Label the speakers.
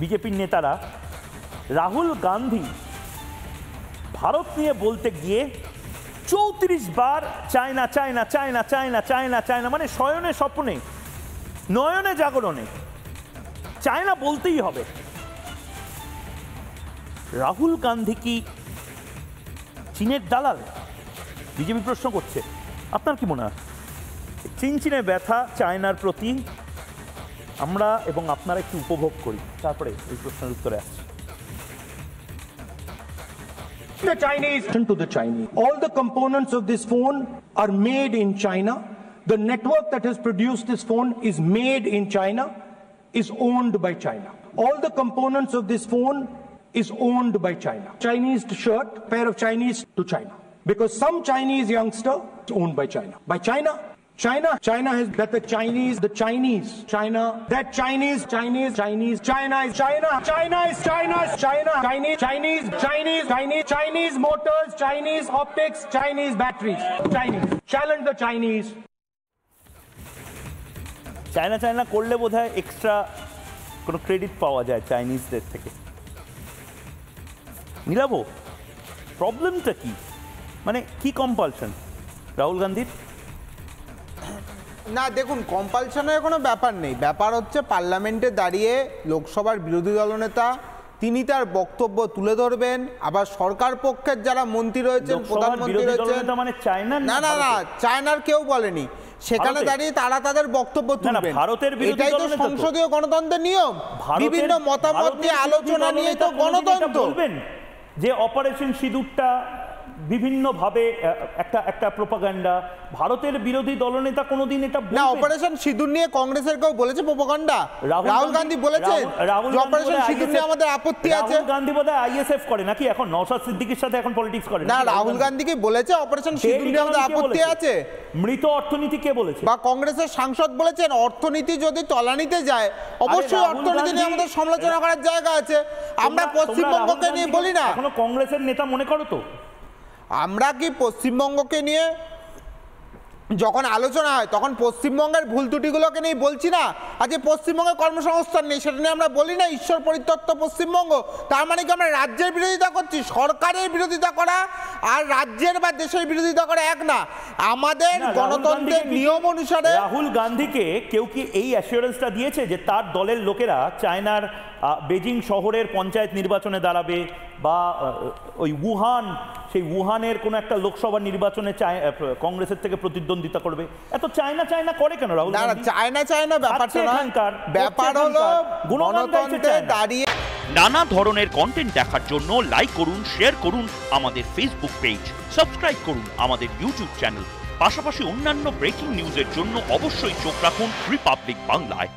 Speaker 1: বিজেপির নেতারা রাহুল গান্ধী ভারত নিয়ে বলতে গিয়ে 34 বার China China China China China China, মানে শয়নে স্বপ্নে নয়নে জাগরণে চায়না বলতেই হবে। রাহুল গান্ধী কি চীনের দালাল? বিজেপি প্রশ্ন করছে। আপনার কি মনে হয়? চিনচিনে ব্যথা চায়নার প্রতি আমরা এবং আপনারা একটু উপভোগ করি, তারপরে এই প্রশ্নের উত্তরে আসছি।
Speaker 2: The Chinese to the Chinese. All the components of this phone are made in China. The network that has produced this phone is made in China, is owned by China. All the components of this phone is owned by China. Chinese shirt, pair of Chinese to China. Because some Chinese youngster is owned by China. By China has that the Chinese, China is China, Chinese, China is Chinese motors, Chinese optics, Chinese batteries, Chinese. Challenge the Chinese.
Speaker 1: China করলে বোধহয় extra কোনো credit পাওয়া যায় চাইনিজদের থেকে। নীলাভ, প্রবলেমটা কি? মানে কি কম্পালশন রাহুল গান্ধীর?
Speaker 3: না দেখুন, কম্পালশনের কোনো ব্যাপার নেই। ব্যাপার হচ্ছে পার্লামেন্টে দাঁড়িয়ে লোকসভার বিরোধী দলনেতা তিনি তার বক্তব্য তুলে ধরবেন, আবার সরকার পক্ষের যারা মন্ত্রী রয়েছেন, প্রধানমন্ত্রী রয়েছেন,
Speaker 1: মানে চায়না
Speaker 3: না না না চায়নার কেউ বলেনি, সেখানে দাঁড়িয়ে তারা তাদের বক্তব্য তুলবেন। এটাই তো সংসদীয় গণতন্ত্রের নিয়ম। বিভিন্ন মতামত নিয়ে আলোচনা নিয়ে তো গণতন্ত্র।
Speaker 1: বলবেন যে অপারেশন সিঁদুরটা বিভিন্নভাবে একটা প্রোপাগান্ডা, ভারতের বিরোধী দলনেতা কোনোদিন এটা
Speaker 3: না। অপারেশন সিঁদুর নিয়ে কংগ্রেসের কেউ বলেছে প্রোপাগান্ডা? রাহুল গান্ধী বলেছেন অপারেশন সিঁদুর নিয়ে আমাদের আপত্তি আছে।
Speaker 1: রাহুল গান্ধী বোধহয় আইএসএফ করে নাকি এখন, নওশাদ সিদ্দিকীর সাথে এখন পলিটিক্স করে
Speaker 3: না। রাহুল গান্ধী কি বলেছে অপারেশন সিঁদুর নিয়ে আমাদের আপত্তি আছে?
Speaker 1: মৃত অর্থনীতি কে বলেছে?
Speaker 3: বা কংগ্রেসের সাংসদ বলেছেন অর্থনীতি যদি তলানিতে যায় অবশ্যই অর্থনীতি নিয়ে আমাদের সমালোচনা করার জায়গা আছে। আমরা পশ্চিমবঙ্গকে নিয়ে বলি না?
Speaker 1: এখনো কংগ্রেসের নেতা মনে করো তো?
Speaker 3: আমরা কি পশ্চিমবঙ্গকে নিয়ে যখন আলোচনা হয় তখন পশ্চিমবঙ্গের ভুল ত্রুটিগুলোকে নিয়ে বলছি না? আজকে পশ্চিমবঙ্গে কর্মসংস্থান নেই, সেটা নিয়ে আমরা বলি না ঈশ্বর পরিত্যক্ত পশ্চিমবঙ্গ? তার মানে কি আমরা রাজ্যের বিরোধিতা করছি? সরকারের বিরোধিতা করা আর রাজ্যের বা দেশের বিরোধিতা করা এক না। আমাদের গণতন্ত্রের নিয়ম অনুসারে
Speaker 1: রাহুল গান্ধীকে কেউ কি এই অ্যাসিওরেন্সটা দিয়েছে যে তার দলের লোকেরা চায়নার বেজিং শহরের পঞ্চায়েত নির্বাচনে দাঁড়াবে, বা ওই উহান, সেই উহানের কোনো একটা লোকসভা নির্বাচনে কংগ্রেসের থেকে প্রতিদ্বন্দ্বিতা করবে? এত চায়না করে কেন রাহুল গান্ধী?
Speaker 3: চায়না ব্যাপারটা না, ব্যাপার হলো গণতন্ত্রে দাঁড়িয়ে।
Speaker 4: নানা ধরনের কন্টেন্ট দেখার জন্য লাইক করুন, শেয়ার করুন আমাদের ফেসবুক পেজ, সাবস্ক্রাইব করুন আমাদের ইউটিউব চ্যানেল। পাশাপাশি অন্যান্য ব্রেকিং নিউজের জন্য অবশ্যই চোখ রাখুন রিপাবলিক বাংলায়।